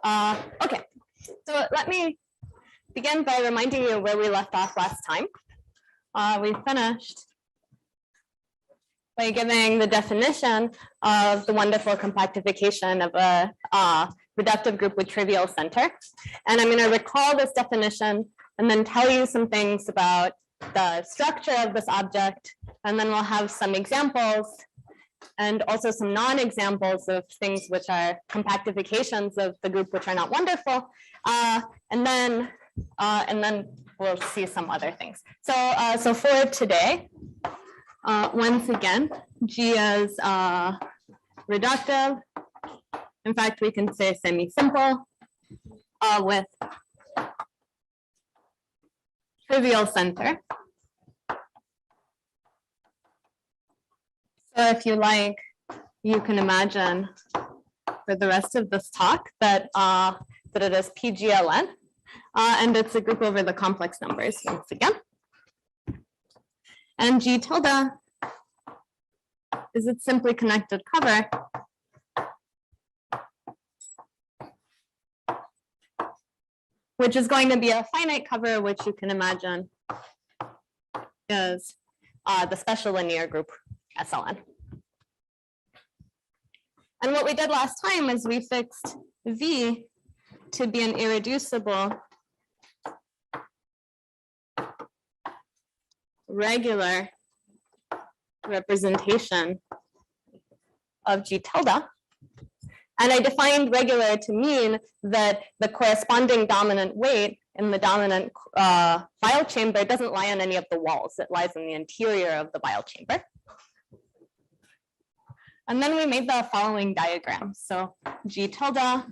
Okay, so let me begin by reminding you where we left off last time. We finished by giving the definition of the wonderful compactification of a reductive group with trivial center. And I'm going to recall this definition and then tell you some things about the structure of this object. And then we'll have some examples and also some non-examples of things which are compactifications of the group which are not wonderful. And then we'll see some other things. So for today, once again, G is reductive. In fact, we can say semi-simple with trivial center. So if you like, you can imagine for the rest of this talk that it is PGLN, and it's a group over the complex numbers once again. And G tilde is its simply connected cover. Which is going to be a finite cover, which you can imagine is the special linear group SLN. And what we did last time is we fixed V to be an irreducible regular representation of G tilde. And I defined regular to mean that the corresponding dominant weight in the dominant Weyl chamber doesn't lie on any of the walls. It lies in the interior of the Weyl chamber. And then we made the following diagram. So G tilde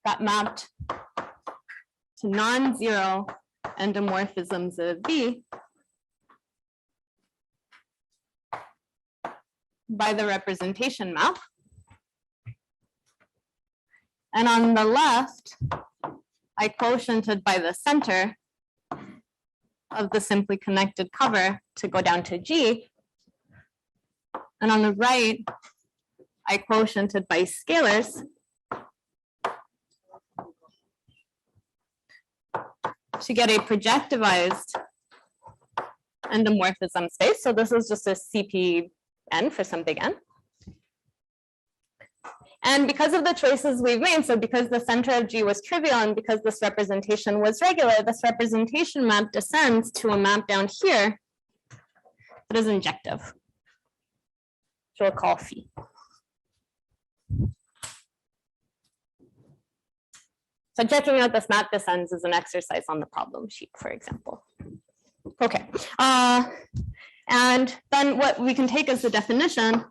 got mapped to non-zero endomorphisms of V by the representation map. And on the left, I quotiented by the center of the simply connected cover to go down to G. And on the right, I quotiented by scalars to get a projectivized endomorphism space. So this is just a CPN for some big N. And because of the choices we've made, so because the center of G was trivial and because this representation was regular, this representation map descends to a map down here that is injective, which we'll call phi. So checking out this map descends is an exercise on the problem sheet, for example. Okay, and then what we can take as the definition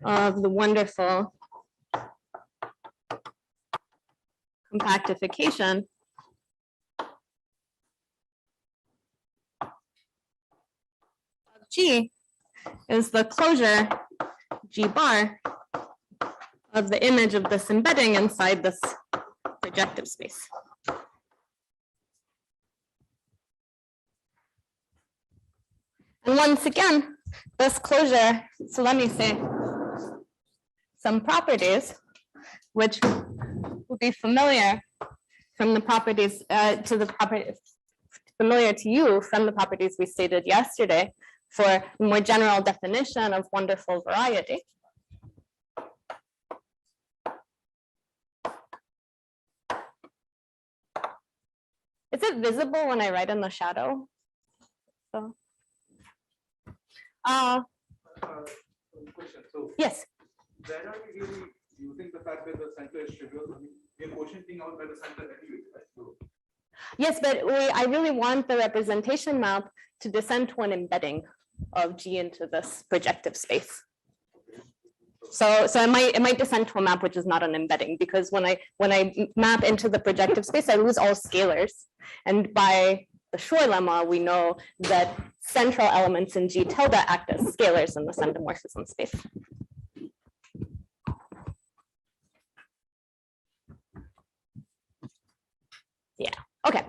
of the wonderful compactification of G is the closure G bar of the image of this embedding inside this projective space. And once again, this closure, so let me say some properties which will be familiar from the properties familiar to you from the properties we stated yesterday for a more general definition of wonderful variety. Is it visible when I write in the shadow? So. Question. So yes. Where are we really using the fact that the center is trivial? I mean, we're quotienting out by the center anyway, right? So. Yes, but I really want the representation map to descend to an embedding of G into this projective space. So it might descend to a map which is not an embedding, because when I map into the projective space, I lose all scalars, and by the Shor lemma, we know that central elements in G tilde act as scalars in this endomorphism space. Yeah, okay.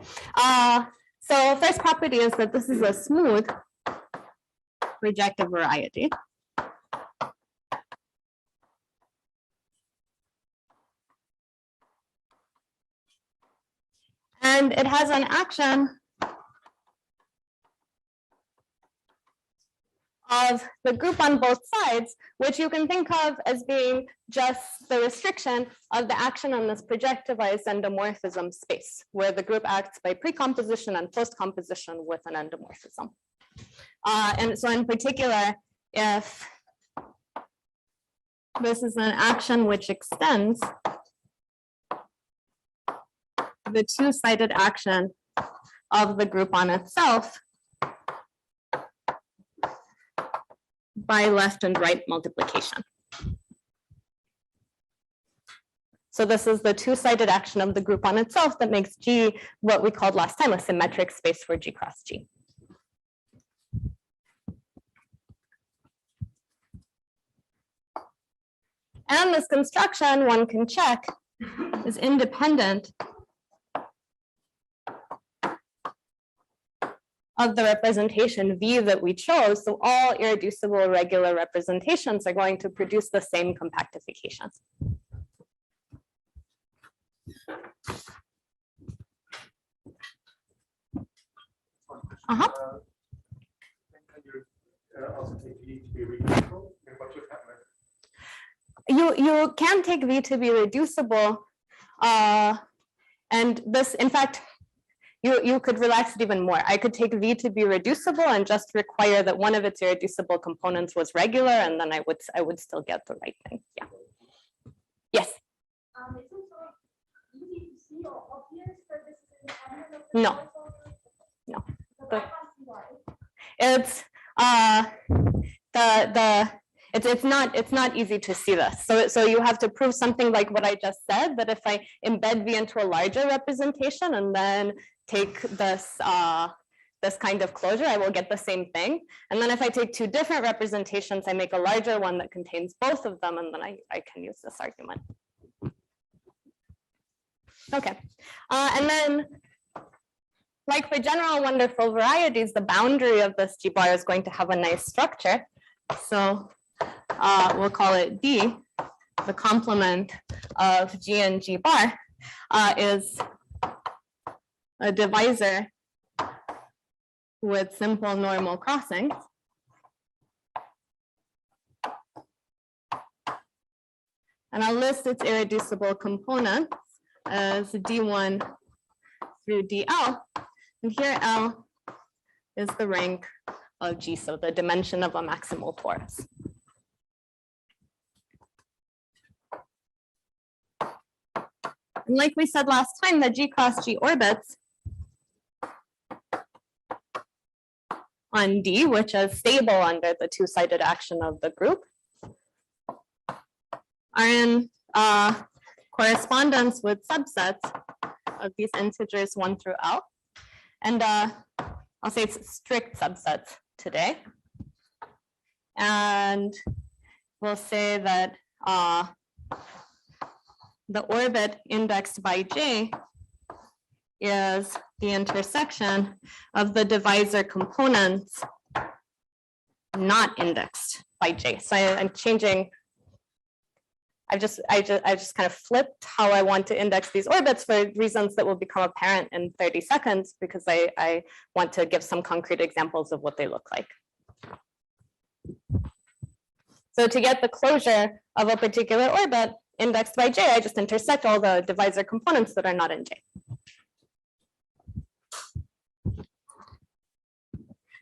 So first property is that this is a smooth projective variety. And it has an action of the group on both sides, which you can think of as being just the restriction of the action on this projectivized endomorphism space, where the group acts by precomposition and postcomposition with an endomorphism. And so in particular, if this is an action which extends the two-sided action of the group on itself by left and right multiplication. So this is the two-sided action of the group on itself that makes G what we called last time a symmetric space for G cross G. And this construction, one can check, is independent of the representation V that we chose. So all irreducible regular representations are going to produce the same compactification. You can take V to be reducible, and this, in fact, you could relax it even more. I could take V to be reducible and just require that one of its irreducible components was regular, and then I would still get the right thing. Yeah. Yes. It's also easy to see or obvious that this is independent of the No. divisor? No. But I can't see why. It's it's not easy to see this. So you have to prove something like what I just said, that if I embed V into a larger representation and then take this this kind of closure, I will get the same thing. And then if I take two different representations, I make a larger one that contains both of them, and then I can use this argument. Okay, and then like for general wonderful varieties, the boundary of this G bar is going to have a nice structure. So we'll call it D. The complement of G and G bar is a divisor with simple normal crossings. And I'll list its irreducible components as D1 through DL. And here L is the rank of G, so the dimension of a maximal torus. And like we said last time, the G cross G orbits on D, which is stable under the two-sided action of the group, are in correspondence with subsets of these integers 1 through L. And I'll say it's strict subsets today. And we'll say that the orbit indexed by J is the intersection of the divisor components not indexed by J. So I'm changing. I just kind of flipped how I want to index these orbits for reasons that will become apparent in 30 seconds, because I want to give some concrete examples of what they look like. So to get the closure of a particular orbit indexed by J, I just intersect all the divisor components that are not in J.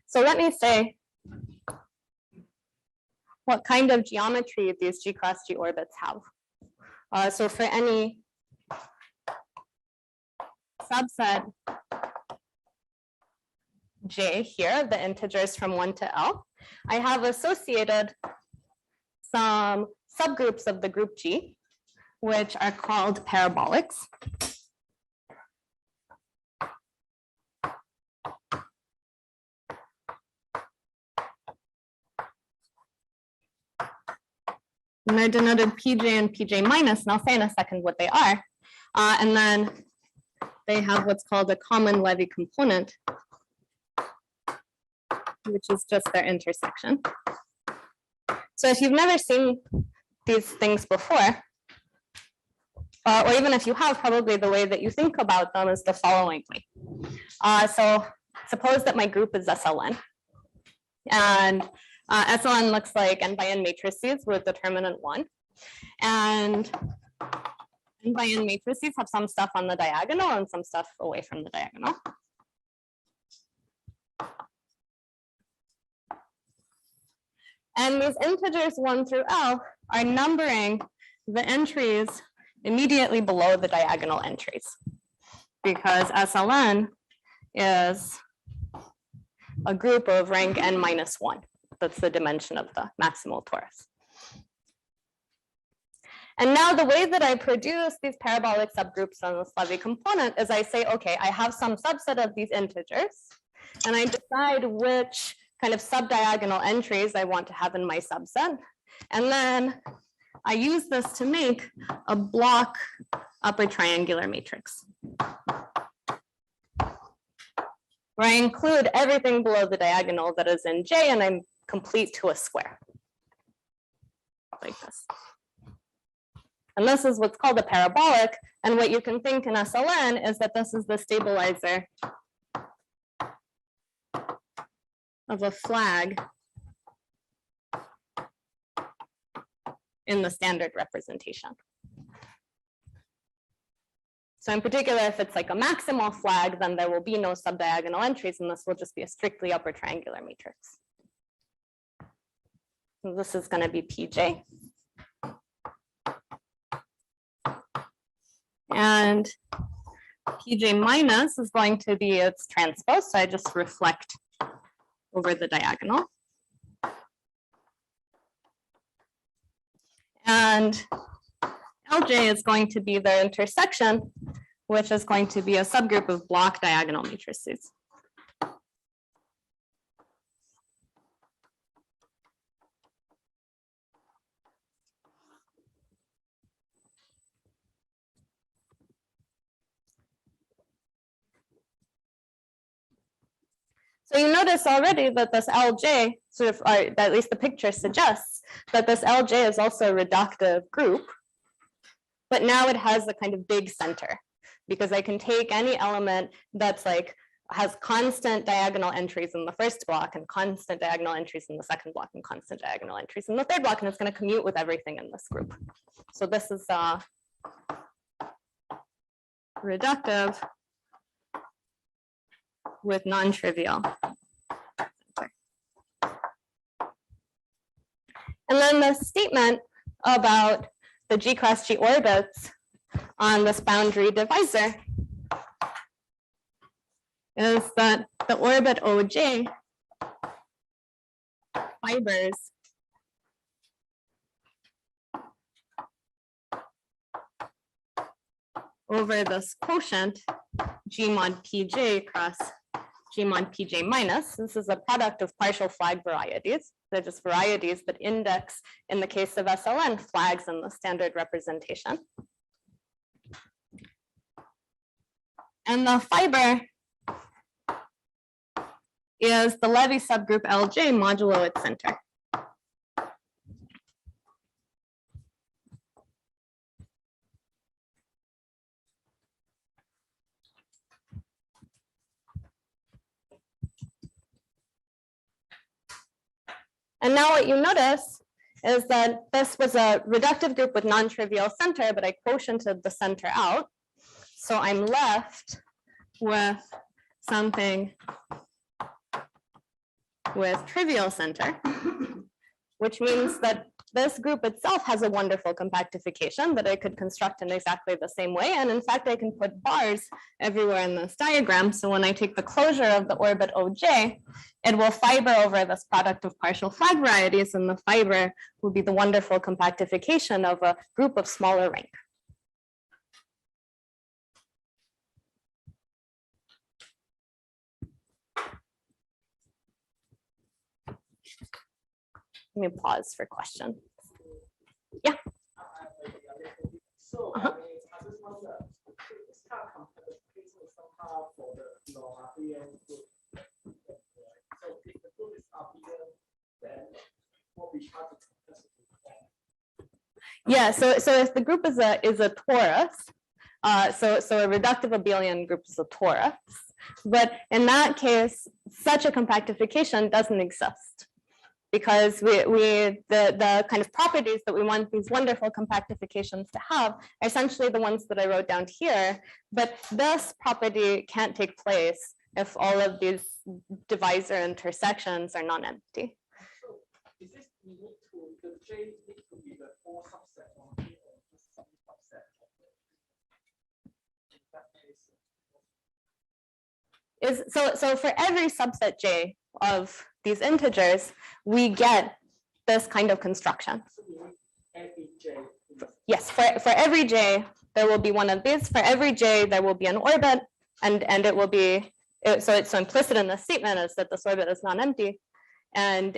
So let me say what kind of geometry these G cross G orbits have. So for any subset J here, the integers from 1 to L, I have associated some subgroups of the group G, which are called parabolics. And they're denoted Pj and Pj minus, and I'll say in a second what they are. And then they have what's called a common Levy component, which is just their intersection. So if you've never seen these things before, or even if you have, probably the way that you think about them is the following way. So suppose that my group is SLN. And SLN looks like n by n matrices with determinant 1. And n by n matrices have some stuff on the diagonal and some stuff away from the diagonal. And these integers 1 through L are numbering the entries immediately below the diagonal entries, because SLN is a group of rank n minus 1. That's the dimension of the maximal torus. And now the way that I produce these parabolic subgroups on the Levy component is I say, okay, I have some subset of these integers, and I decide which kind of subdiagonal entries I want to have in my subset. And then I use this to make a block upper triangular matrix, where I include everything below the diagonal that is in J, and I'm complete to a square, like this. And this is what's called a parabolic. And what you can think in SLN is that this is the stabilizer of a flag in the standard representation. So in particular, if it's like a maximal flag, then there will be no subdiagonal entries, and this will just be a strictly upper triangular matrix. So this is going to be PJ. And PJ minus is going to be its transpose, so I just reflect over the diagonal. And LJ is going to be the intersection, which is going to be a subgroup of block diagonal matrices. So you notice already that this LJ sort of, or at least the picture suggests that this LJ is also a reductive group, but now it has a kind of big center, because I can take any element that's like has constant diagonal entries in the first block and constant diagonal entries in the second block and constant diagonal entries in the third block, and it's going to commute with everything in this group. So this is reductive with non-trivial. And then the statement about the G cross G orbits on this boundary divisor is that the orbit OJ fibers over this quotient G mod PJ cross G mod PJ minus. This is a product of partial flag varieties. They're just varieties that index, in the case of SLN, flags in the standard representation. And the fiber is the Levy subgroup LJ modulo its center. And now what you notice is that this was a reductive group with non-trivial center, but I quotiented the center out. So I'm left with something with trivial center, which means that this group itself has a wonderful compactification that I could construct in exactly the same way. And in fact, I can put bars everywhere in this diagram. So when I take the closure of the orbit OJ, it will fiber over this product of partial flag varieties, and the fiber will be the wonderful compactification of a group of smaller rank. Let me pause for question. Yeah. So I just wonder, this kind of compactification is somehow for the non-RBN group. So if the group is RBN, then what we have to compactify. Yeah, so if the group is a torus, so a reductive abelian group is a torus, but in that case, such a compactification doesn't exist because the kind of properties that we want these wonderful compactifications to have are essentially the ones that I wrote down here, but this property can't take place if all of these divisor intersections are non-empty. So is this we need to the J need to be the full subset only or just some subset of the in that case? So for every subset J of these integers, we get this kind of construction. So we need every J. Yes, for every J, there will be one of these. For every J, there will be an orbit, and it will be, so it's so implicit in the statement is that this orbit is non-empty. And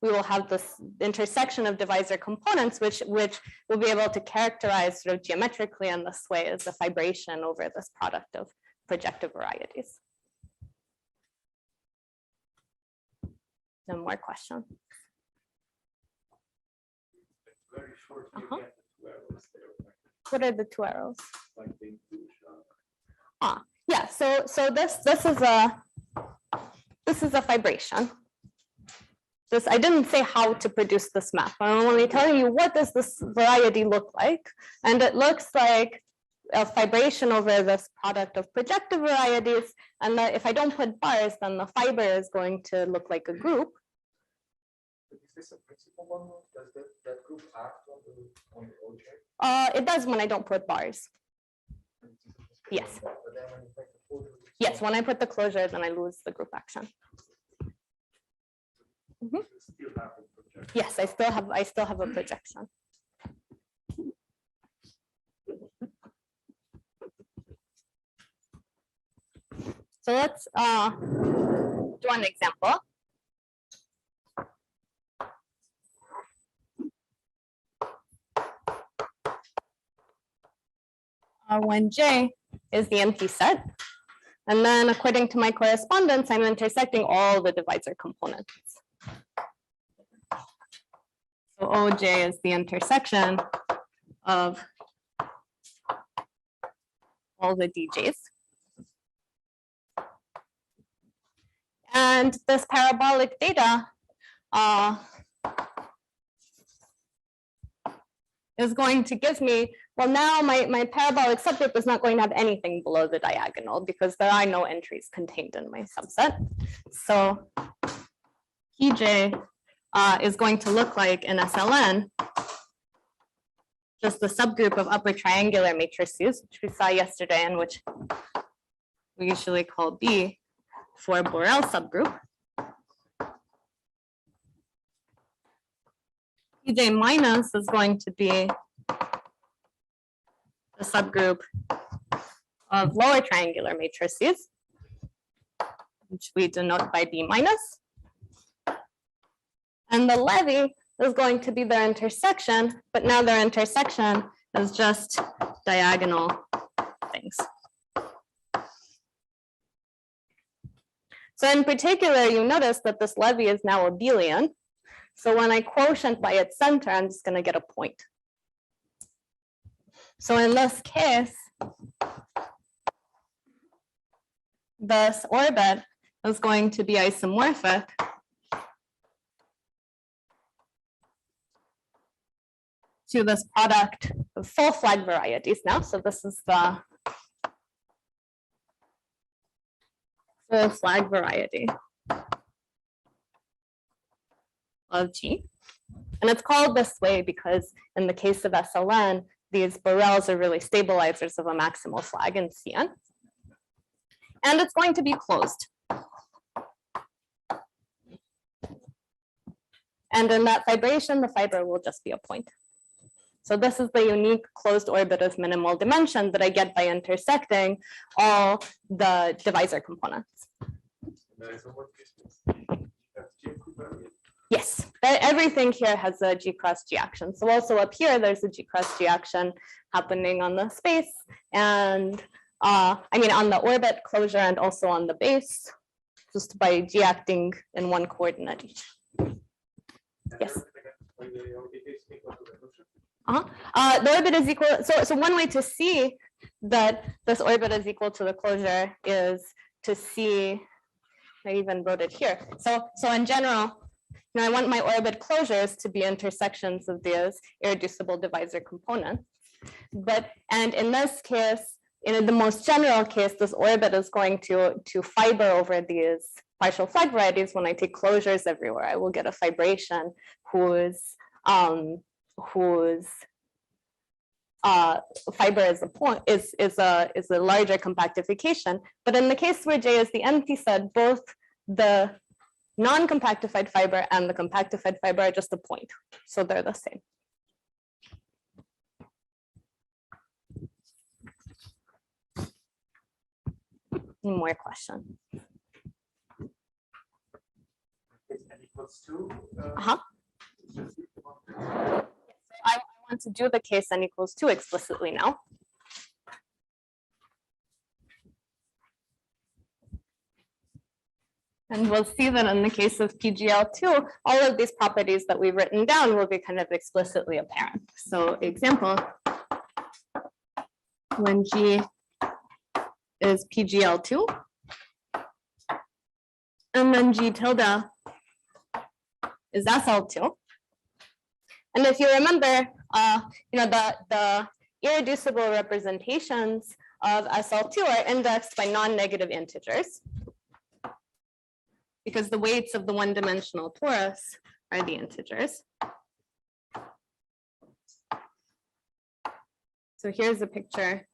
we will have this intersection of divisor components, which we'll be able to characterize sort of geometrically in this way as a fibration over this product of projective varieties. No more questions. Very short. Uh-huh. Get the 2 arrows there, like- What are the 2 arrows? like the inclusion. Yeah, so this is a fibration. This, I didn't say how to produce this map. I'm only telling you what does this variety look like, and it looks like a fibration over this product of projective varieties. And that if I don't put bars, then the fiber is going to look like a group. Is this a principal one? Does that group act on the object? It does when I don't put bars. Yes. But then when you make the closure, Yes, when I put the closure, then I lose the group action. You still have a projection. Yes, I still have a projection. So let's do an example. When J is the empty set, and then according to my correspondence, I'm intersecting all the divisor components. So OJ is the intersection of all the DJs. And this parabolic data is going to give me, well, now my parabolic subgroup is not going to have anything below the diagonal because there are no entries contained in my subset. So PJ is going to look like in SLN, just the subgroup of upper triangular matrices, which we saw yesterday and which we usually call B for Borel subgroup. PJ minus is going to be the subgroup of lower triangular matrices, which we denote by B minus. And the levy is going to be their intersection, but now their intersection is just diagonal things. So in particular, you notice that this levy is now abelian. So when I quotient by its center, I'm just going to get a point. So in this case, this orbit is going to be isomorphic to this product of full flag varieties now. So this is the full flag variety of G. And it's called this way because in the case of SLN, these Borels are really stabilizers of a maximal flag in CN. And it's going to be closed. And in that fibration, the fiber will just be a point. So this is the unique closed orbit of minimal dimension that I get by intersecting all the divisor components. Yes, everything here has a G cross G action. So also up here, there's a G cross G action happening on the space and I mean on the orbit closure and also on the base, just by G acting in one coordinate each. Yes. The orbit is equal. So one way to see that this orbit is equal to the closure is to see. I even wrote it here. So in general, I want my orbit closures to be intersections of these irreducible divisor components. And in this case, in the most general case, this orbit is going to fiber over these partial flag varieties. When I take closures everywhere, I will get a fibration whose fiber is a point is a larger compactification. But in the case where J is the empty set, both the non-compactified fiber and the compactified fiber are just a point, so they're the same. Any more questions? N equals 2. I want to do the case n equals 2 explicitly now. And we'll see that in the case of PGL2, all of these properties that we've written down will be kind of explicitly apparent. So example, when G is PGL2, and then G tilde is SL2. And if you remember, the irreducible representations of SL2 are indexed by non-negative integers, because the weights of the one-dimensional torus are the integers. So here's a picture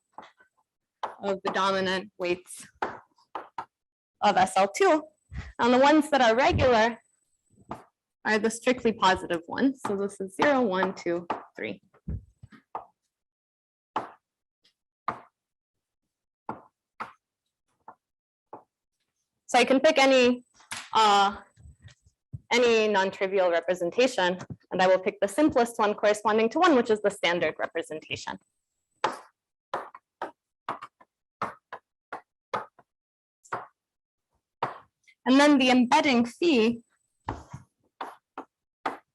of the dominant weights of SL2. And the ones that are regular are the strictly positive ones. So this is 0, 1, 2, 3. So I can pick any non-trivial representation, and I will pick the simplest one corresponding to 1, which is the standard representation. And then the embedding phi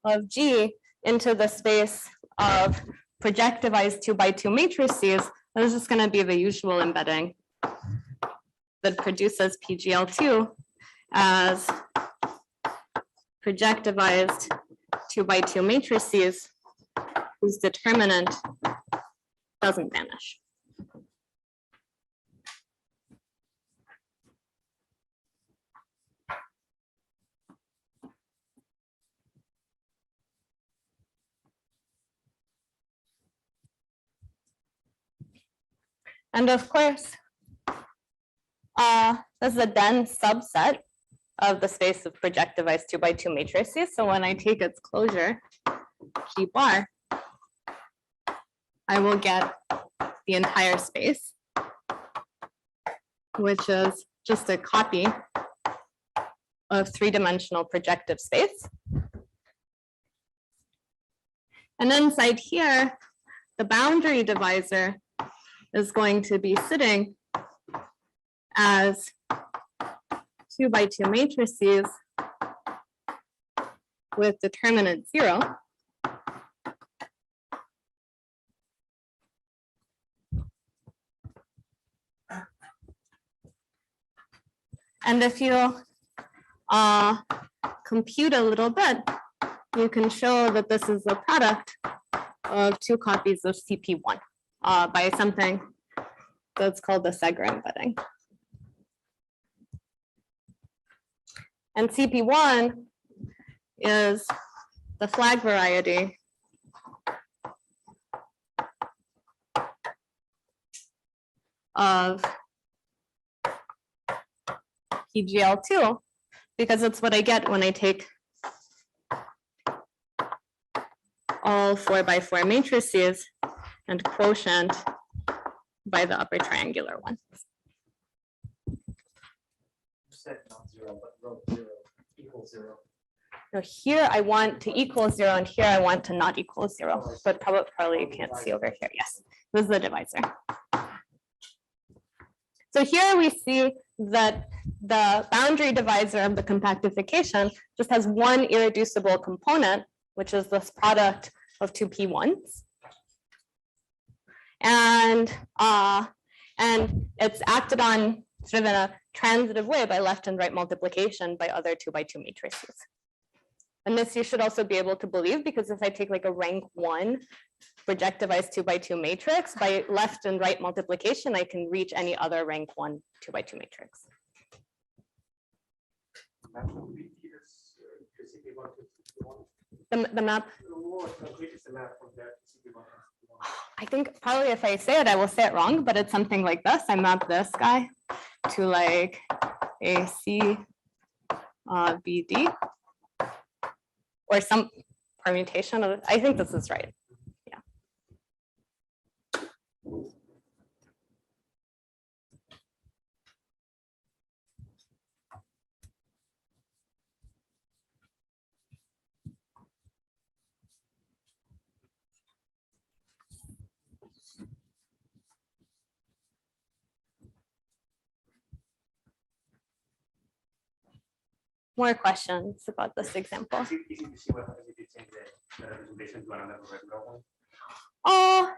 of G into the space of projectivized 2x2 matrices is just going to be the usual embedding that produces PGL2 as projectivized 2x2 matrices whose determinant doesn't vanish. And of course, this is a dense subset of the space of projectivized 2x2 matrices. So when I take its closure, G bar, I will get the entire space, which is just a copy of three-dimensional projective space. And inside here, the boundary divisor is going to be sitting as 2x2 matrices with determinant 0. And if you compute a little bit, you can show that this is a product of two copies of CP1 by something that's called the Segre embedding. And CP1 is the flag variety of PGL2, because it's what I get when I take all 4x4 matrices and quotient by the upper triangular one. You said not 0, but wrote 0 equals 0. So here I want to equal 0, and here I want to not equal 0, but probably you can't see over here. Yes, this is the divisor. So here we see that the boundary divisor of the compactification just has one irreducible component, which is this product of two P1s. and it's acted on sort of in a transitive way by left and right multiplication by other 2x2 matrices. And this you should also be able to believe, because if I take like a rank 1 projectivized 2x2 matrix, by left and right multiplication, I can reach any other rank 1 2x2 matrix. The map, I think probably if I say it, I will say it wrong, but it's something like this. I map this guy to like a C BD or some permutation of it. I think this is right. Yeah. More questions about this example? Is it easy to see what happens if you change the representation to another regular one? Oh,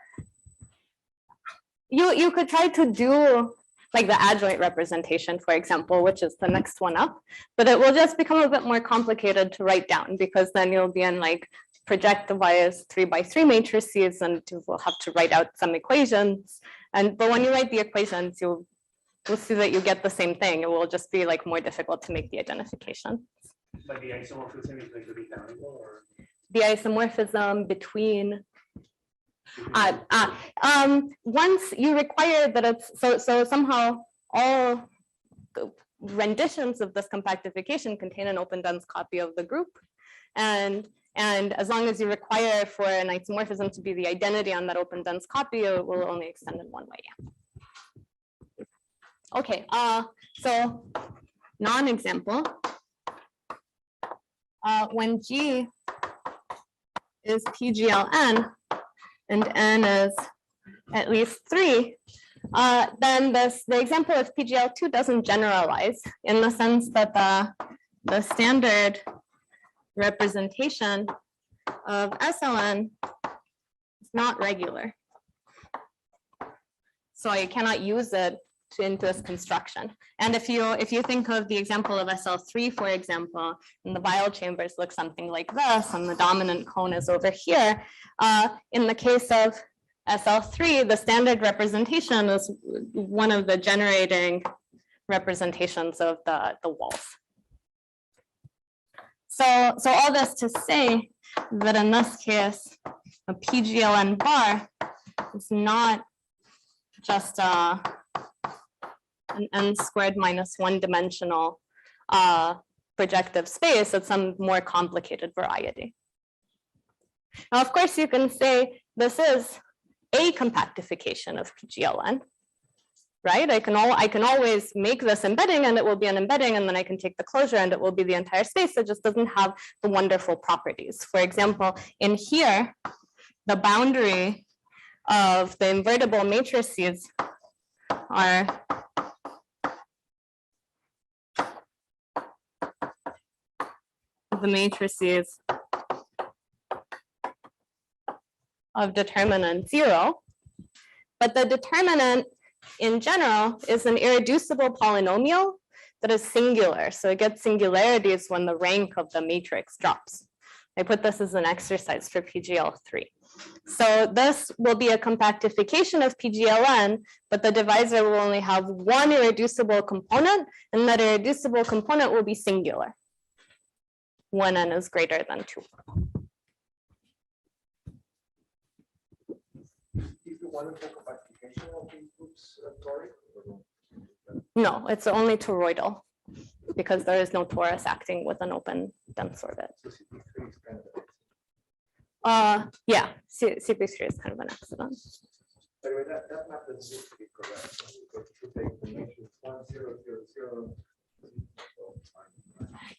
you could try to do like the adjoint representation, for example, which is the next one up, but it will just become a bit more complicated to write down, because then you'll be in like projectivized 3x3 matrices, and you will have to write out some equations. But when you write the equations, you'll see that you get the same thing. It will just be like more difficult to make the identification. But the isomorphism is going to be canonical, or The isomorphism between once you require that it's so somehow all renditions of this compactification contain an open dense copy of the group, and as long as you require for an isomorphism to be the identity on that open dense copy, it will only extend in one way. Okay, so non-example, when G is PGLN and N is at least 3, then the example of PGL2 doesn't generalize, in the sense that the standard representation of SLN is not regular. So I cannot use it into this construction. And if you think of the example of SL3, for example, and the Weil chambers look something like this, and the dominant cone is over here, in the case of SL3, the standard representation is one of the generating representations of the walls. So all this to say that in this case, a PGLN bar is not just an n squared minus 1 dimensional projective space. It's some more complicated variety. Now, of course, you can say this is a compactification of PGLN, right? I can always make this embedding, and it will be an embedding, and then I can take the closure, and it will be the entire space. It just doesn't have the wonderful properties. For example, in here, the boundary of the invertible matrices are the matrices of determinant 0, but the determinant in general is an irreducible polynomial that is singular. So it gets singularities when the rank of the matrix drops. I put this as an exercise for PGL3. So this will be a compactification of PGLN, but the divisor will only have one irreducible component, and that irreducible component will be singular when n is greater than 2. Is the wonderful compactification of these groups toric? No, it's only toroidal, because there is no torus acting with an open dense orbit. So CP3 is kind of Yeah, CP3 is kind of an accident. By the way, that map doesn't need to be correct. Because if you take the matrix 1, 0, 0, 0.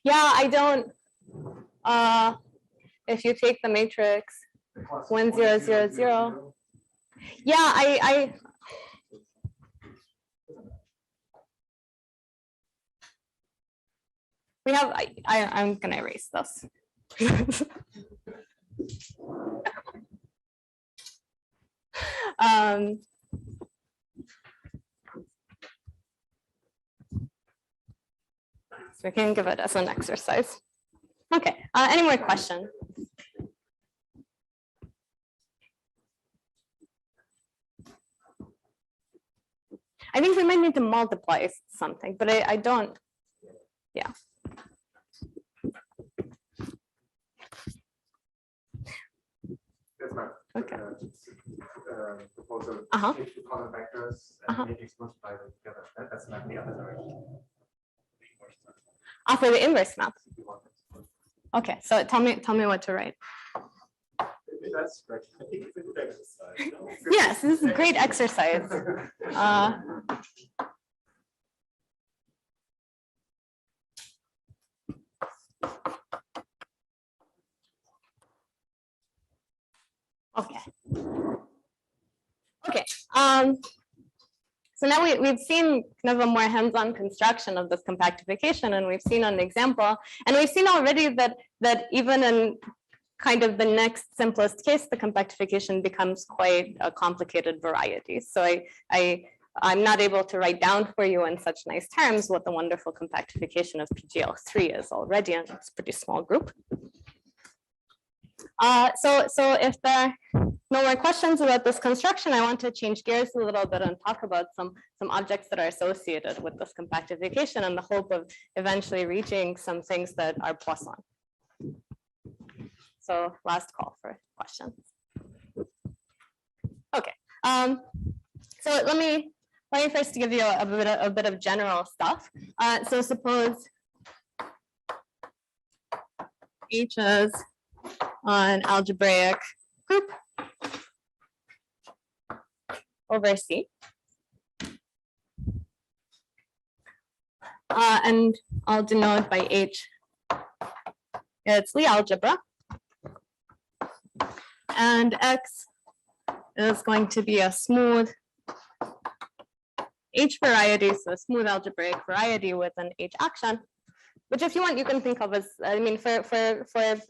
Yeah, I don't. If you take the matrix 1, 0, 0, 0. Yeah, I we have. I'm gonna erase this. So we can give it as an exercise. Okay, any more questions? I think we might need to multiply something, but I don't, yeah. That's my Okay. proposal. Uh-huh. If you column vectors and make x multiply them together, that's not the other direction. For the inverse map. If you want it. Okay, so tell me what to write. That's right. I think it's a good exercise. No? Yes, this is a great exercise. Okay. Okay. So now we've seen kind of a more hands-on construction of this compactification, and we've seen an example, and we've seen already that even in kind of the next simplest case, the compactification becomes quite a complicated variety. So I'm not able to write down for you in such nice terms what the wonderful compactification of PGL3 is already, and it's a pretty small group. So if there are no more questions about this construction, I want to change gears a little bit and talk about some objects that are associated with this compactification in the hope of eventually reaching some things that are Poisson. So last call for questions. Okay. So let me first give you a bit of general stuff. So suppose H is an algebraic group over C. And I'll denote by H, it's the algebra. And X is going to be a smooth H variety, so a smooth algebraic variety with an H action, which if you want, you can think of as, I mean, for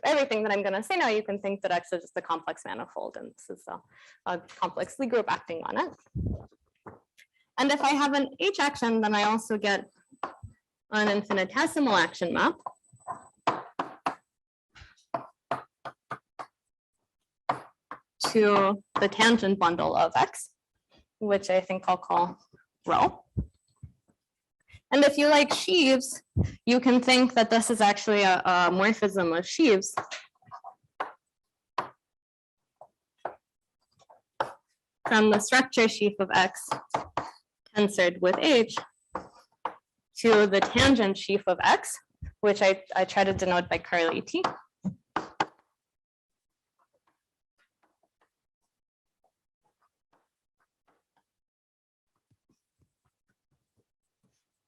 everything that I'm going to say now, you can think that X is just a complex manifold, and this is a complex Lie group acting on it. And if I have an H action, then I also get an infinitesimal action map. To the tangent bundle of X, which I think I'll call rho. And if you like sheaves, you can think that this is actually a morphism of sheaves. From the structure sheaf of X tensored with H to the tangent sheaf of X, which I try to denote by curly T.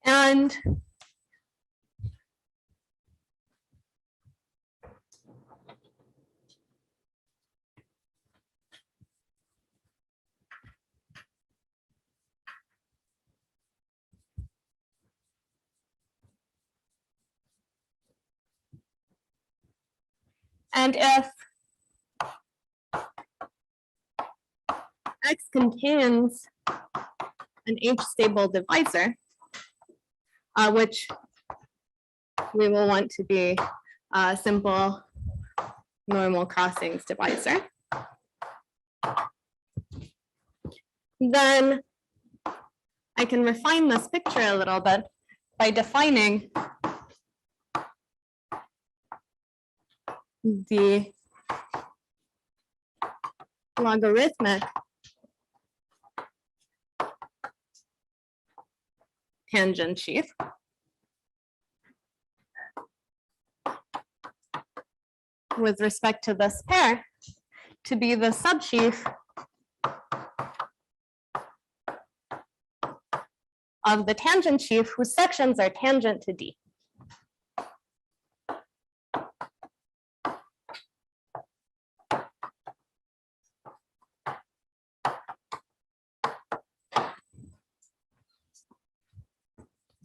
And if X contains an H stable divisor, which we will want to be a simple normal crossings divisor, then I can refine this picture a little bit by defining the logarithmic tangent sheaf with respect to this pair to be the subsheaf of the tangent sheaf whose sections are tangent to D.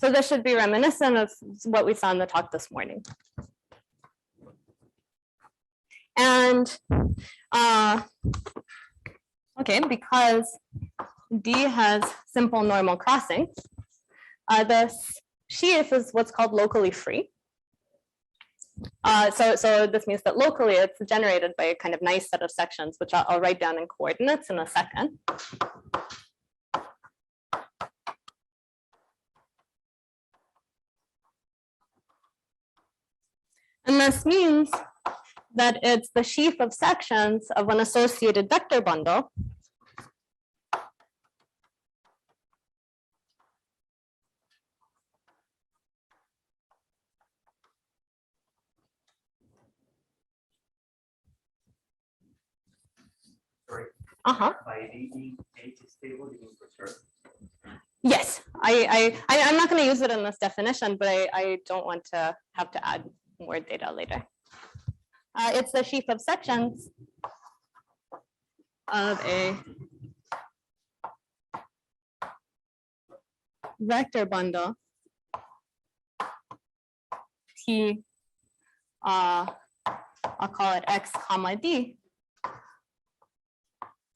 So this should be reminiscent of what we saw in the talk this morning. And Okay, because D has simple normal crossings, the sheaf is what's called locally free. So this means that locally it's generated by a kind of nice set of sections, which I'll write down in coordinates in a second. And this means that it's the sheaf of sections of an associated vector bundle Sorry. Uh-huh. By the H is stable, you mean for sure? Yes, I'm not going to use it in this definition, but I don't want to have to add more data later. It's the sheaf of sections of a vector bundle T, I'll call it X comma D,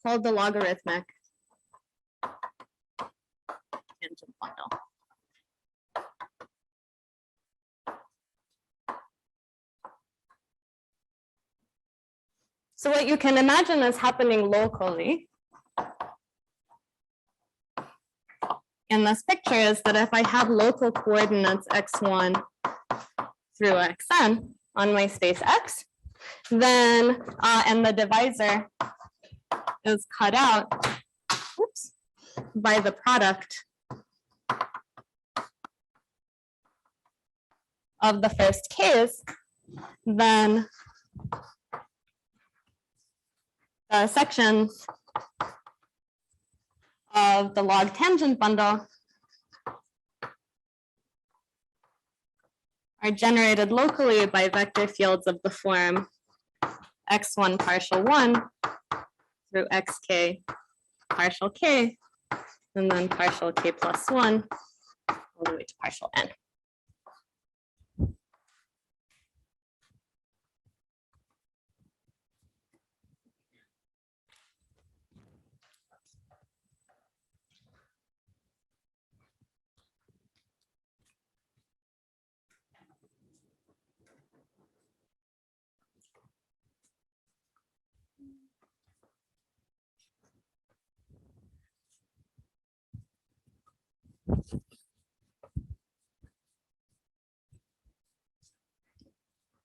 called the logarithmic tangent bundle. So what you can imagine is happening locally in this picture is that if I have local coordinates x1 through xn on my space X, then, and the divisor is cut out, oops, by the product of the first case, then the sections of the log tangent bundle are generated locally by vector fields of the form x1 partial 1 through xk partial k, and then partial k plus 1 all the way to partial n.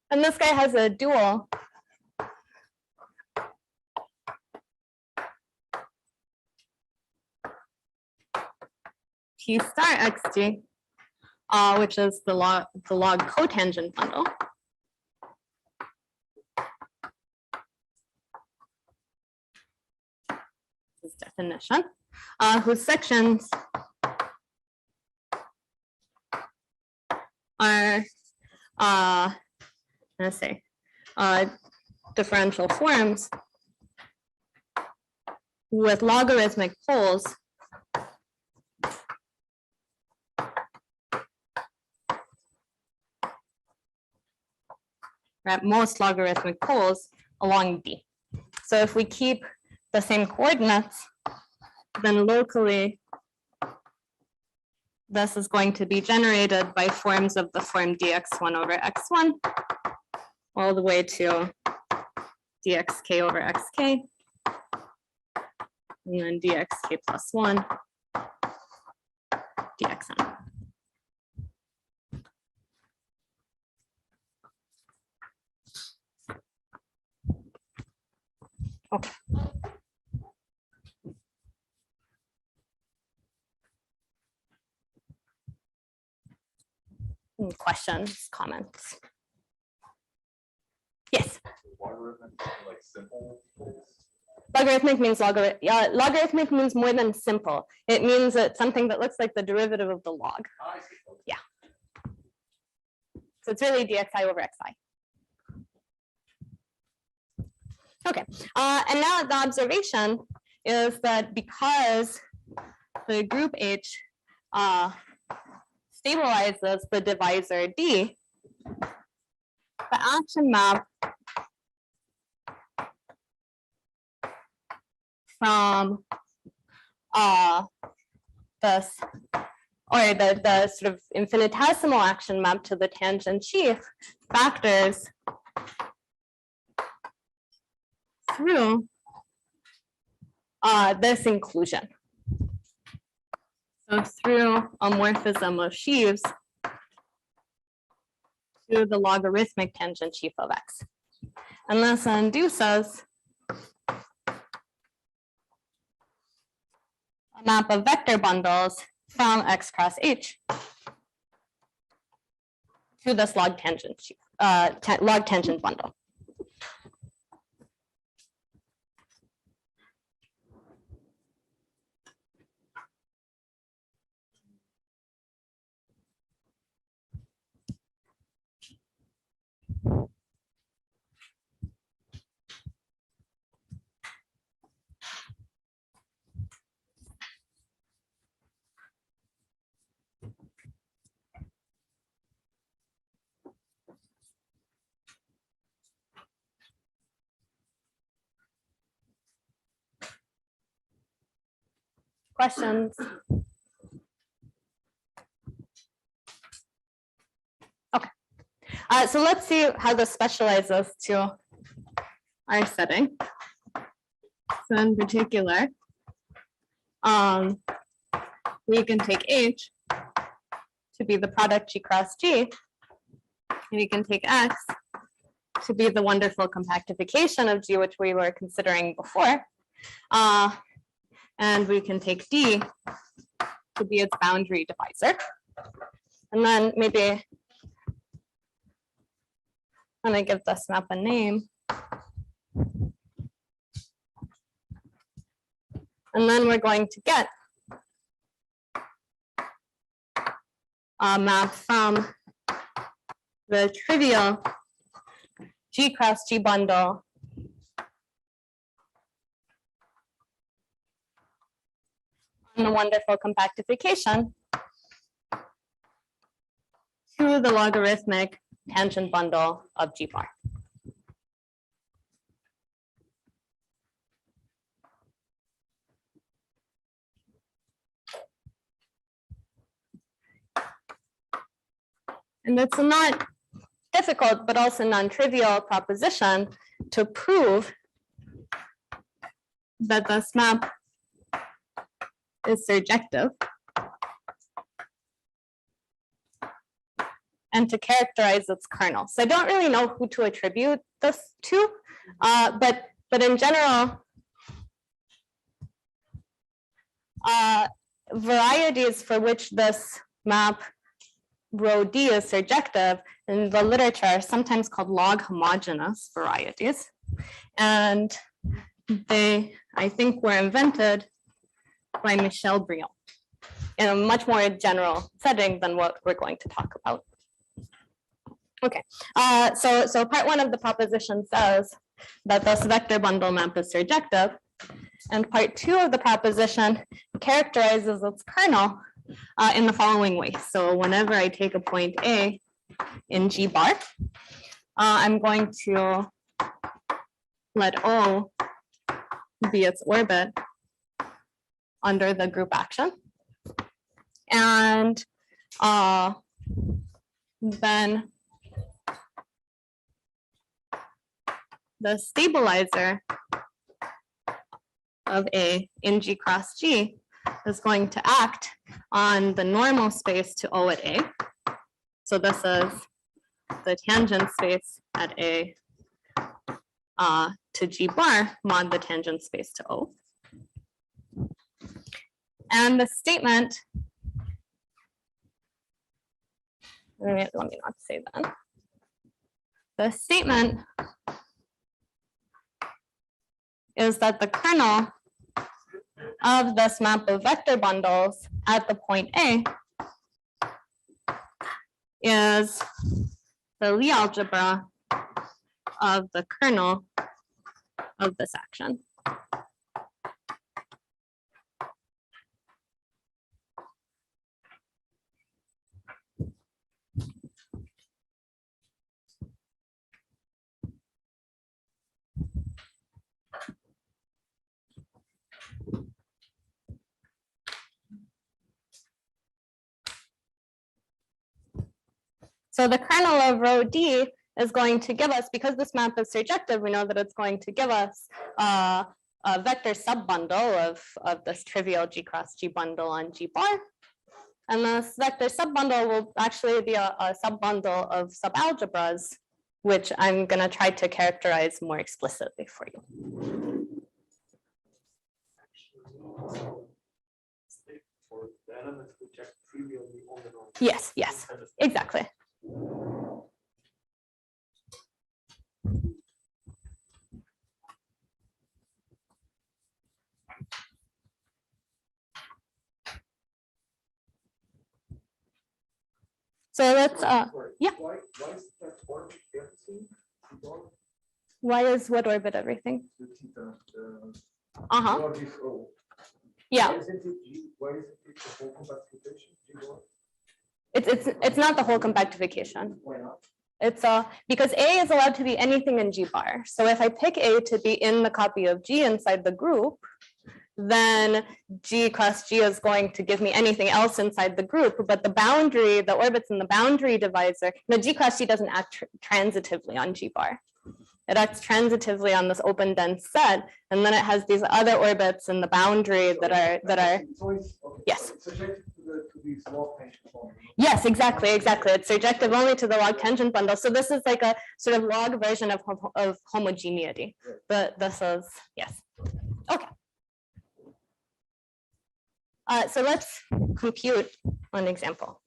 And this guy has a dual T star xd, which is the log cotangent bundle. This definition, whose sections are let's say differential forms with logarithmic poles at most logarithmic poles along D. So if we keep the same coordinates, then locally this is going to be generated by forms of the form dx1 over x1 all the way to dxk over xk, and then dxk plus 1 dxn. Okay. Any questions, comments? Yes. Logarithmic, like simple. Logarithmic means logarithmic means more than simple. It means it's something that looks like the derivative of the log. I see. Yeah. So it's really dxi over xi. Okay, and now the observation is that because the group H stabilizes the divisor D, the action map from this, or the sort of infinitesimal action map to the tangent sheaf factors through this inclusion. So through a morphism of sheaves to the logarithmic tangent sheaf of X. And this induces a map of vector bundles from X cross H to this log tangent sheaf, log tangent bundle. Questions? Okay, so let's see how this specializes to our setting. So in particular, we can take H to be the product G cross G, and we can take X to be the wonderful compactification of G, which we were considering before. And we can take D to be its boundary divisor. And then maybe I'm going to give this map a name. And then we're going to get a map from the trivial G cross G bundle on the wonderful compactification to the logarithmic tangent bundle of G bar. And it's a not difficult, but also non-trivial proposition to prove that this map is surjective and to characterize its kernel. So I don't really know who to attribute this to, but in general, varieties for which this map rho D is surjective in the literature are sometimes called log homogeneous varieties. And they, I think, were invented by Michel Brion in a much more general setting than what we're going to talk about. Okay, so part one of the proposition says that this vector bundle map is surjective, and part two of the proposition characterizes its kernel in the following way. So whenever I take a point A in G bar, I'm going to let O be its orbit under the group action. And then the stabilizer of A in G cross G is going to act on the normal space to O at A. So this is the tangent space at A to G bar mod the tangent space to O. And the statement, let me not say that. The statement is that the kernel of this map of vector bundles at the point A is the Lie algebra of the kernel of this action. So the kernel of rho D is going to give us, because this map is surjective, we know that it's going to give us a vector subbundle of this trivial G cross G bundle on G bar. And this vector subbundle will actually be a subbundle of subalgebras, which I'm going to try to characterize more explicitly for you. For the elements which are trivially on the norm. Yes, yes, exactly. So let's, yeah. Why is that orbit everything? Why is what orbit everything? The theta, Uh-huh. what is O? Yeah, Why isn't it G? Why isn't it the whole compactification? G one? it's not the whole compactification. Why not? It's because A is allowed to be anything in G bar. So if I pick A to be in the copy of G inside the group, then G cross G is going to give me anything else inside the group, but the boundary, the orbits in the boundary divisor, no, G cross G doesn't act transitively on G bar. It acts transitively on this open dense set, and then it has these other orbits in the boundary that are It's always, okay. yes. It's subjected to these log tension formula. Yes, exactly. It's surjective only to the log tangent bundle. So this is like a sort of log version of homogeneity. But this is, yes. Okay. So let's compute an example.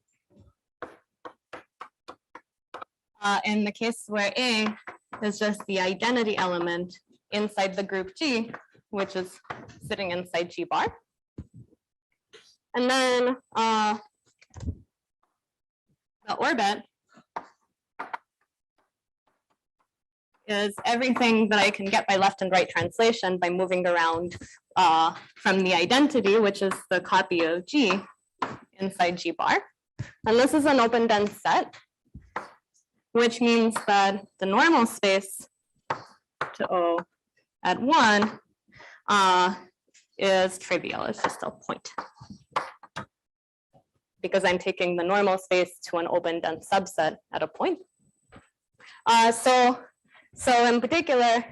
In the case where A is just the identity element inside the group G, which is sitting inside G bar. And then the orbit is everything that I can get by left and right translation by moving around from the identity, which is the copy of G inside G bar. And this is an open dense set, which means that the normal space to O at 1 is trivial. It's just a point. Because I'm taking the normal space to an open dense subset at a point. So in particular,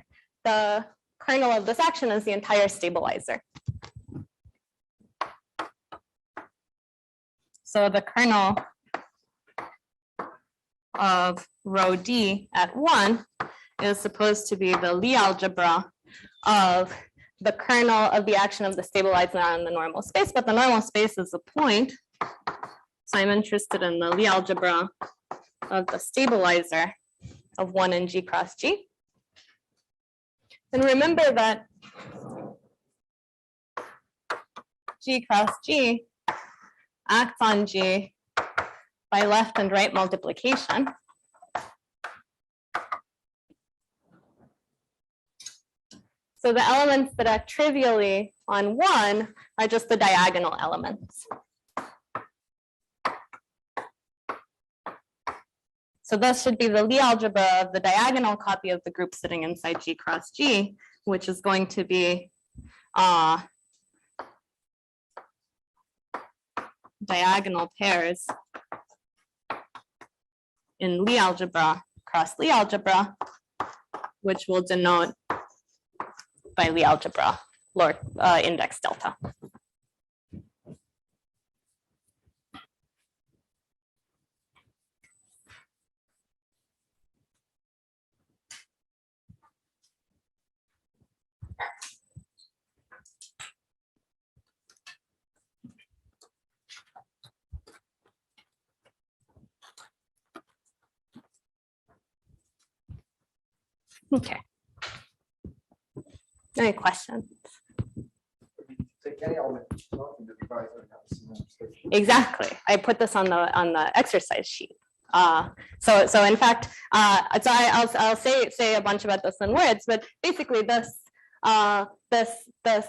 the kernel of this action is the entire stabilizer. So the kernel of rho D at 1 is supposed to be the Lie algebra of the kernel of the action of the stabilizer on the normal space, but the normal space is a point. So I'm interested in the Lie algebra of the stabilizer of 1 in G cross G. And remember that G cross G acts on G by left and right multiplication. So the elements that act trivially on 1 are just the diagonal elements. So this should be the Lie algebra of the diagonal copy of the group sitting inside G cross G, which is going to be diagonal pairs in Lie algebra cross Lie algebra, which will denote by Lie algebra Lord index delta. Okay. Any questions? Take any element not in the divisor and have a similar state. Exactly. I put this on the exercise sheet. So in fact, I'll say a bunch about this in words, but basically this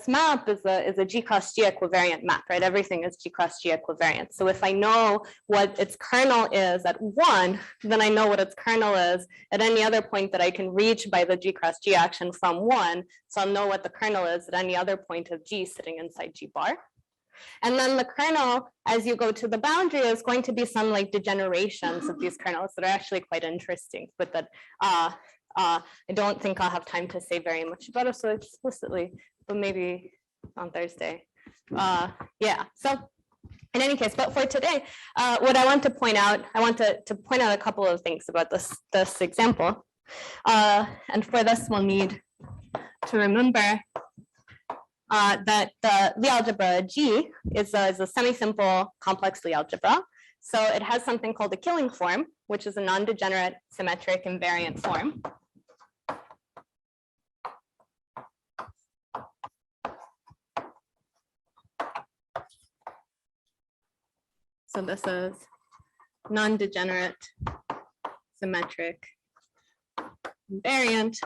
map is a G cross G equivariant map, right? Everything is G cross G equivariant. So if I know what its kernel is at 1, then I know what its kernel is at any other point that I can reach by the G cross G action from 1. So I'll know what the kernel is at any other point of G sitting inside G bar. And then the kernel, as you go to the boundary, is going to be some like degenerations of these kernels that are actually quite interesting, but that I don't think I'll have time to say very much about it so explicitly, but maybe on Thursday. Yeah, so in any case, but for today, what I want to point out, I want to point out a couple of things about this example. And for this, we'll need to remember that the Lie algebra G is a semi-simple complex Lie algebra. So it has something called a killing form, which is a non-degenerate symmetric invariant form. So this is non-degenerate symmetric invariant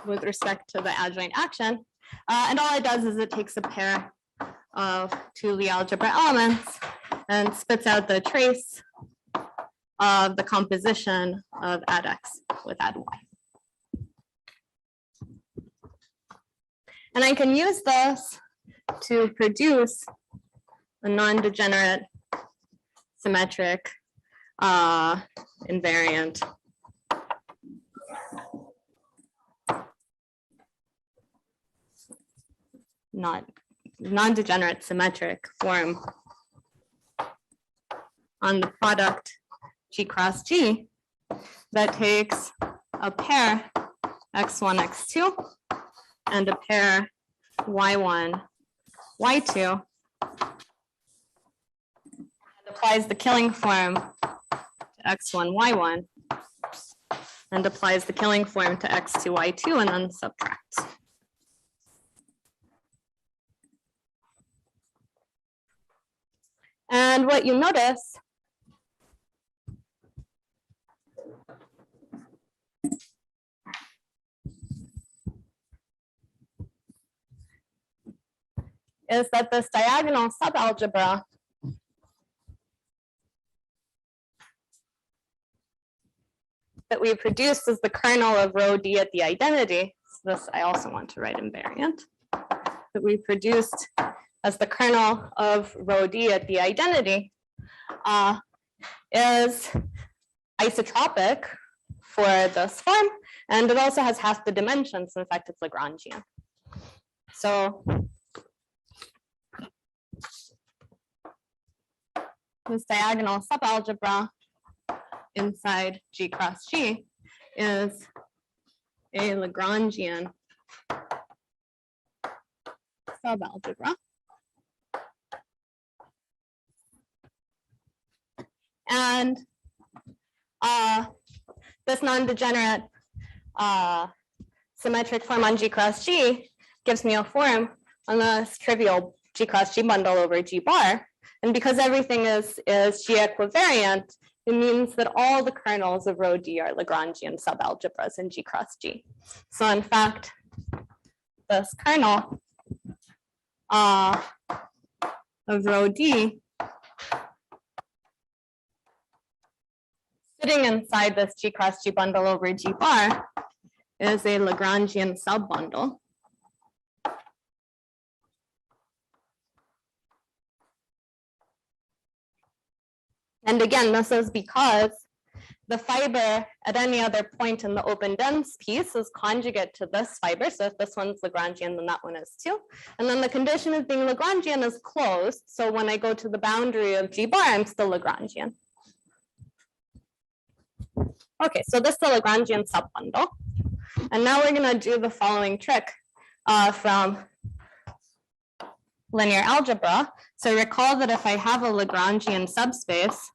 with respect to the adjoint action. And all it does is it takes a pair of two Lie algebra elements and spits out the trace of the composition of add x with add y. And I can use this to produce a non-degenerate symmetric invariant non-degenerate symmetric form on the product G cross G that takes a pair x1, x2 and a pair y1, y2 and applies the killing form to x1, y1 and applies the killing form to x2, y2 and then subtracts. And what you notice is that this diagonal subalgebra that we produced is the kernel of rho D at the identity. So this I also want to write invariant. That we produced as the kernel of rho D at the identity is isotropic for this form, and it also has half the dimensions. In fact, it's Lagrangian. So this diagonal subalgebra inside G cross G is a Lagrangian subalgebra. And this non-degenerate symmetric form on G cross G gives me a form on this trivial G cross G bundle over G bar. And because everything is G equivariant, it means that all the kernels of rho D are Lagrangian subalgebras in G cross G. So in fact, this kernel of rho D sitting inside this G cross G bundle over G bar is a Lagrangian subbundle. And again, this is because the fiber at any other point in the open dense piece is conjugate to this fiber. So if this one's Lagrangian, then that one is too. And then the condition of being Lagrangian is closed. So when I go to the boundary of G bar, I'm still Lagrangian. Okay, so this is the Lagrangian subbundle. And now we're going to do the following trick from linear algebra. So recall that if I have a Lagrangian subspace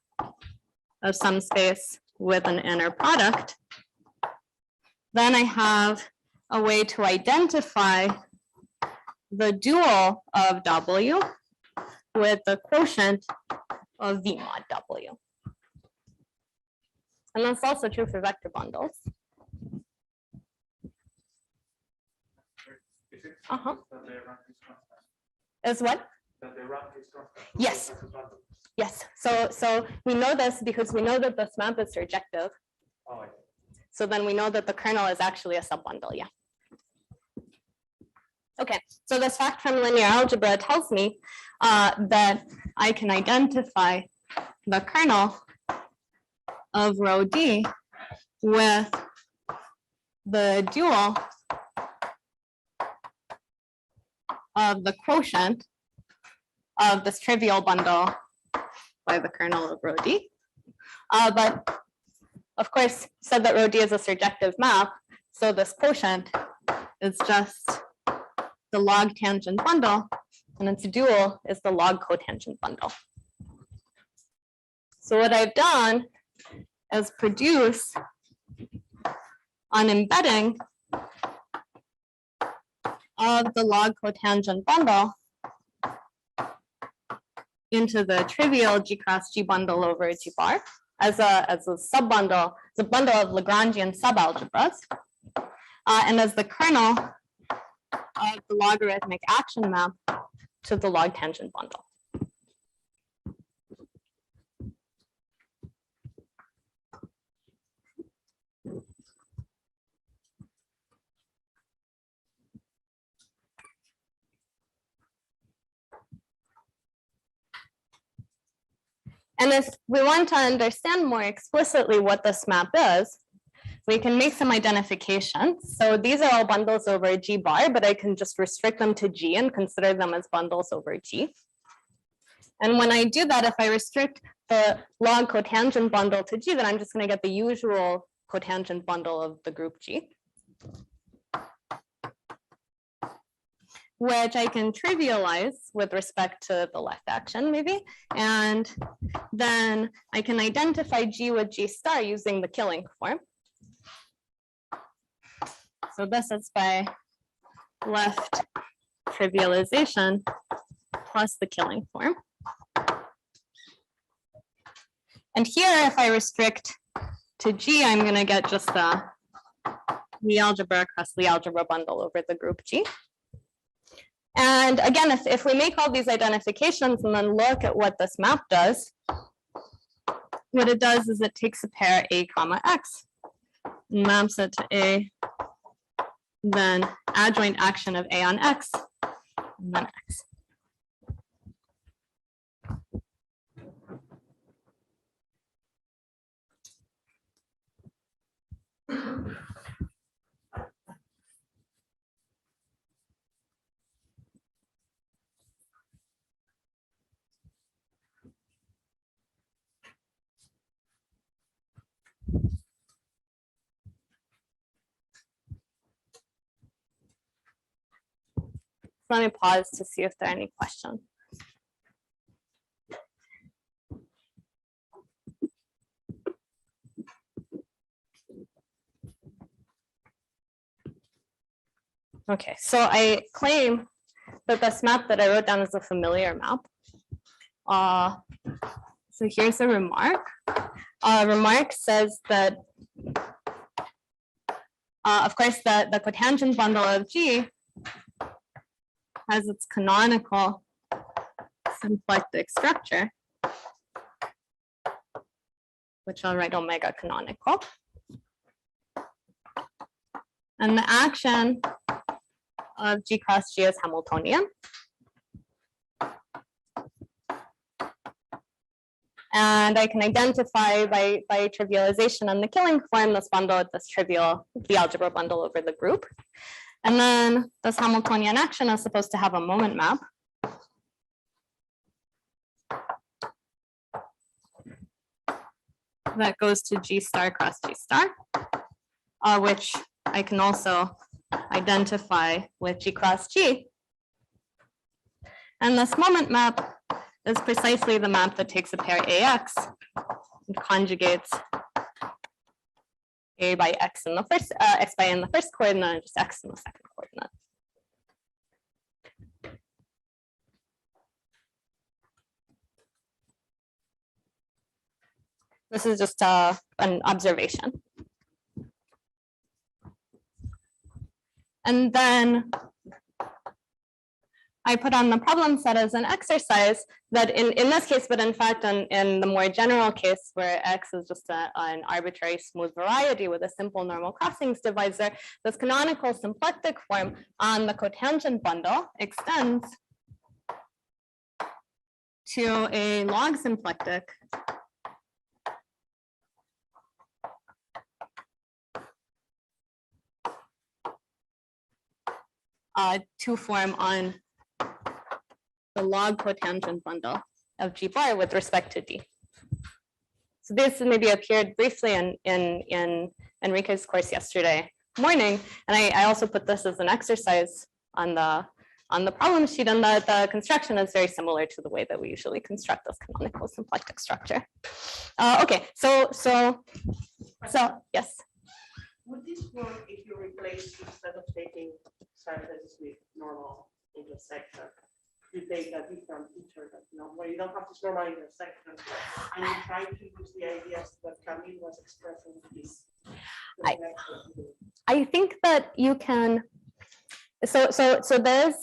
of some space with an inner product, then I have a way to identify the dual of W with the quotient of V mod W. And that's also true for vector bundles. Is what? Yes. Yes. So we know this because we know that this map is surjective. Oh, So then we know that the kernel is actually a subbundle. Yeah. Okay, so this fact from linear algebra tells me that I can identify the kernel of rho D with the dual of the quotient of this trivial bundle by the kernel of rho D. But of course, said that rho D is a surjective map, so this quotient is just the log tangent bundle, and its dual is the log cotangent bundle. So what I've done is produce an embedding of the log cotangent bundle into the trivial G cross G bundle over G bar as a subbundle, the bundle of Lagrangian subalgebras, and as the kernel of the logarithmic action map to the log tangent bundle. And if we want to understand more explicitly what this map is, we can make some identifications. So these are all bundles over G bar, but I can just restrict them to G and consider them as bundles over G. And when I do that, if I restrict the log cotangent bundle to G, then I'm just going to get the usual cotangent bundle of the group G, which I can trivialize with respect to the left action maybe. And then I can identify G with G star using the killing form. So this is by left trivialization plus the killing form. And here, if I restrict to G, I'm going to get just the Lie algebra across Lie algebra bundle over the group G. And again, if we make all these identifications and then look at what this map does, what it does is it takes a pair A comma X, and maps it to A, then adjoint action of A on X, and then X. Let me pause to see if there are any questions. Okay, so I claim that this map that I wrote down is a familiar map. So here's a remark. Remark says that, of course, the cotangent bundle of G has its canonical symplectic structure, which I'll write omega canonical. And the action of G cross G is Hamiltonian. And I can identify by trivialization and the killing form this bundle with this trivial, the algebra bundle over the group. And then this Hamiltonian action is supposed to have a moment map. That goes to G star cross G star, which I can also identify with G cross G. And this moment map is precisely the map that takes a pair AX and conjugates A by X in the first, X by A in the first coordinate, and just X in the second coordinate. This is just an observation. And then I put on the problem set as an exercise that in this case, but in fact, in the more general case where X is just an arbitrary smooth variety with a simple normal crossings divisor, this canonical symplectic form on the cotangent bundle extends to a log symplectic to form on the log cotangent bundle of G bar with respect to D. So this maybe appeared briefly in Enrique's course yesterday morning, and I also put this as an exercise on the problem sheet, and the construction is very similar to the way that we usually construct this canonical symplectic structure. Okay, so yes. Would this work if you replace, instead of taking surfaces with normal intersection, you take a different feature that, where you don't have this normal intersection, and you try to use the ideas that Camille was expressing this? I think that you can. So there's.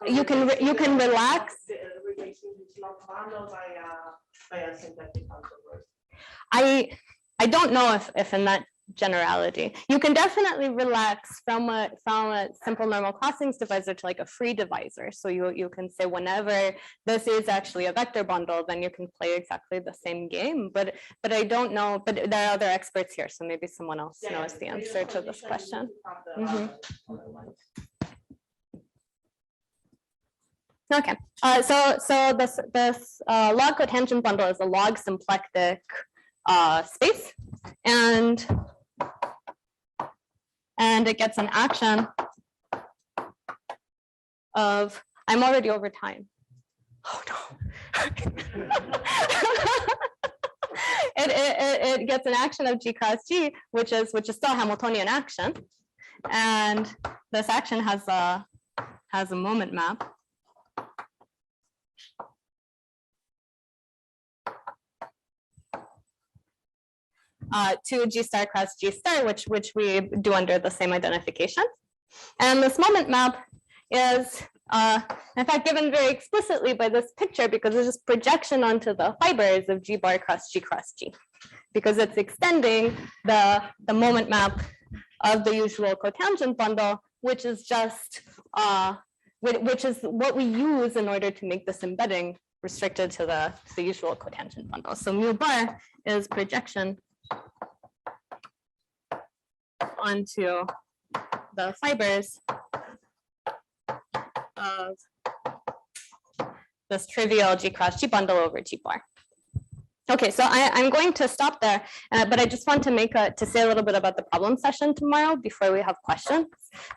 You can relax. Replacing this log bundle by a synthetic algebra. I don't know if in that generality you can definitely relax from a simple normal crossings divisor to like a free divisor. So you can say whenever this is actually a vector bundle, then you can play exactly the same game. But I don't know. But there are other experts here, so maybe someone else knows the answer to this question. Okay, so this log cotangent bundle is a log symplectic space, and it gets an action of, I'm already over time. Oh no. It gets an action of G cross G, which is still Hamiltonian action, and this action has a moment map. To G star cross G star, which we do under the same identification. And this moment map is, in fact, given very explicitly by this picture because it's just projection onto the fibers of G bar cross G, because it's extending the moment map of the usual cotangent bundle, which is just, which is what we use in order to make this embedding restricted to the usual cotangent bundle. So mu bar is projection onto the fibers of this trivial G cross G bundle over G bar. Okay, so I'm going to stop there, but I just want to say a little bit about the problem session tomorrow before we have questions.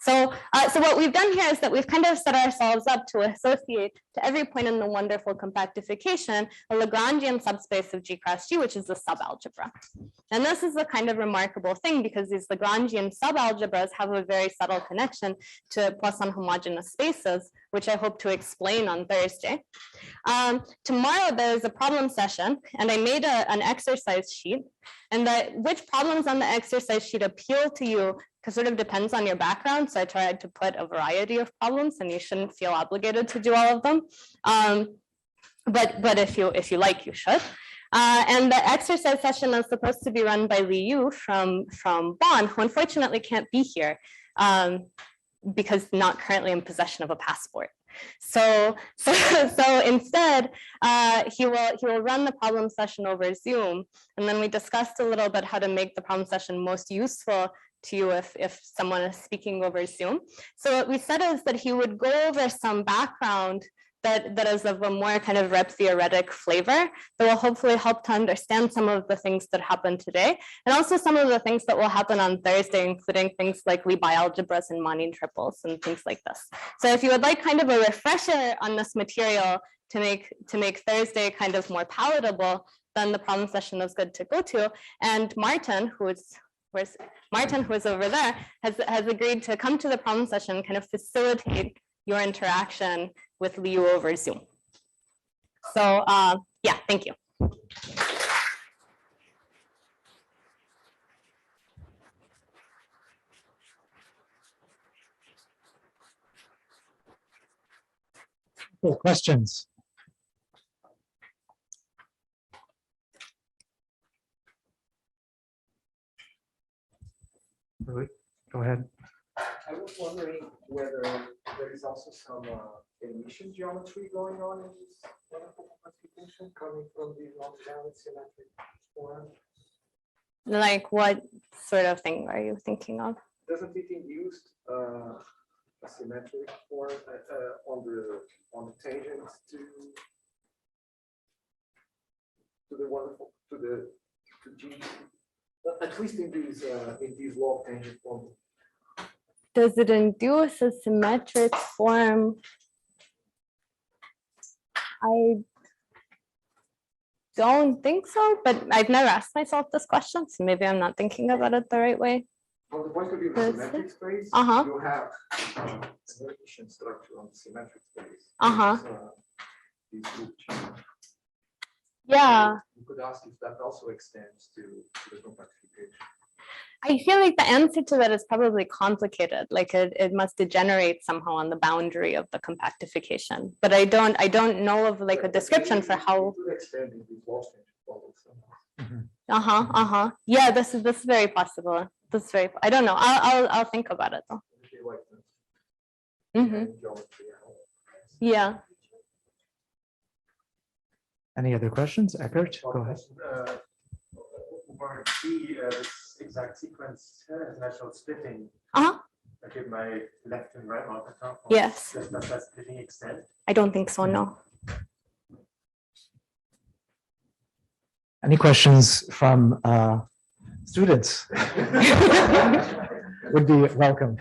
So what we've done here is that we've kind of set ourselves up to associate to every point in the wonderful compactification a Lagrangian subspace of G cross G, which is a subalgebra. And this is a kind of remarkable thing because these Lagrangian subalgebras have a very subtle connection to Poisson homogeneous spaces, which I hope to explain on Thursday. Tomorrow there's a problem session, and I made an exercise sheet, and which problems on the exercise sheet appeal to you sort of depends on your background. So I tried to put a variety of problems, and you shouldn't feel obligated to do all of them. But if you like, you should. And the exercise session is supposed to be run by Liu from Bonn, who unfortunately can't be here because not currently in possession of a passport. So instead, he will run the problem session over Zoom, and then we discussed a little bit how to make the problem session most useful to you if someone is speaking over Zoom. So what we said is that he would go over some background that is of a more kind of rep-theoretic flavor that will hopefully help to understand some of the things that happened today, and also some of the things that will happen on Thursday, including things like Lie algebras and Manin triples and things like this. So if you would like kind of a refresher on this material to make Thursday kind of more palatable, then the problem session is good to go to. And Martin, where's Martin, who is over there, has agreed to come to the problem session and kind of facilitate your interaction with Liu over Zoom. So yeah, thank you. Okay, questions? Go ahead. I was wondering whether there is also some emission geometry going on in this wonderful compactification coming from the non-valid symmetric form. Like what sort of thing are you thinking of? Doesn't it induce a symmetric form on the tangents to the wonderful to G, at least in these log tangent forms? Does it induce a symmetric form? I don't think so, but I've never asked myself this question, so maybe I'm not thinking about it the right way. From the point of view of Does symmetric space, Uh-huh. you have relation structure on the symmetric space. Uh-huh. These group G. Yeah, You could ask if that also extends to the compactification. I feel like the answer to that is probably complicated. Like it must degenerate somehow on the boundary of the compactification. But I don't know of like a description for how. It could extend in these log tangent forms somehow. Uh-huh. Yeah, this is very possible. This is very. I don't know. I'll think about it though. If you like the geometry and all. Yeah. Any other questions? Eckert, go ahead. Over C, this exact sequence has natural splitting. Uh-huh. Okay, my left and right order. Yes. Does that splitting extend? I don't think so. No. Any questions from students? Would be welcome.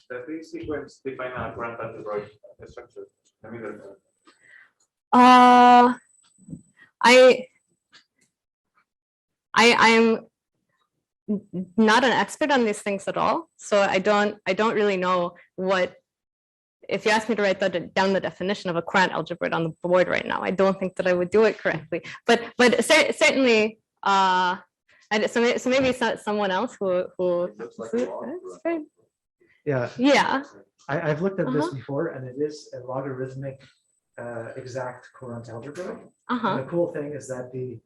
Does the sequence define a current algebraic structure? I mean, I'm not an expert on these things at all, so I don't really know what. If you ask me to write down the definition of a current algebra on the board right now, I don't think that I would do it correctly. But certainly, so maybe someone else who. It looks like a log. Yeah, Yeah. I've looked at this Uh-huh. before, and it is a logarithmic exact current algebra. Uh-huh. And the cool thing is that the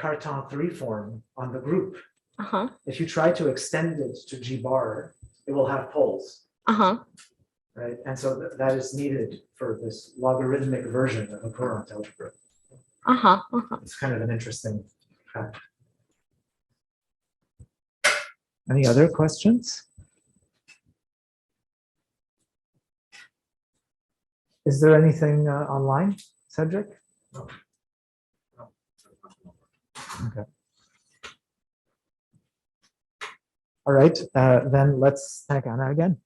Cartan 3 form on the group, Uh-huh. if you try to extend it to G bar, it will have poles, Uh-huh. right? And so that is needed for this logarithmic version of a current algebra. Uh-huh. Uh-huh. It's kind of an interesting fact. Any other questions? Is there anything online, Cedric? No. Okay. All right, then let's thank Anna again.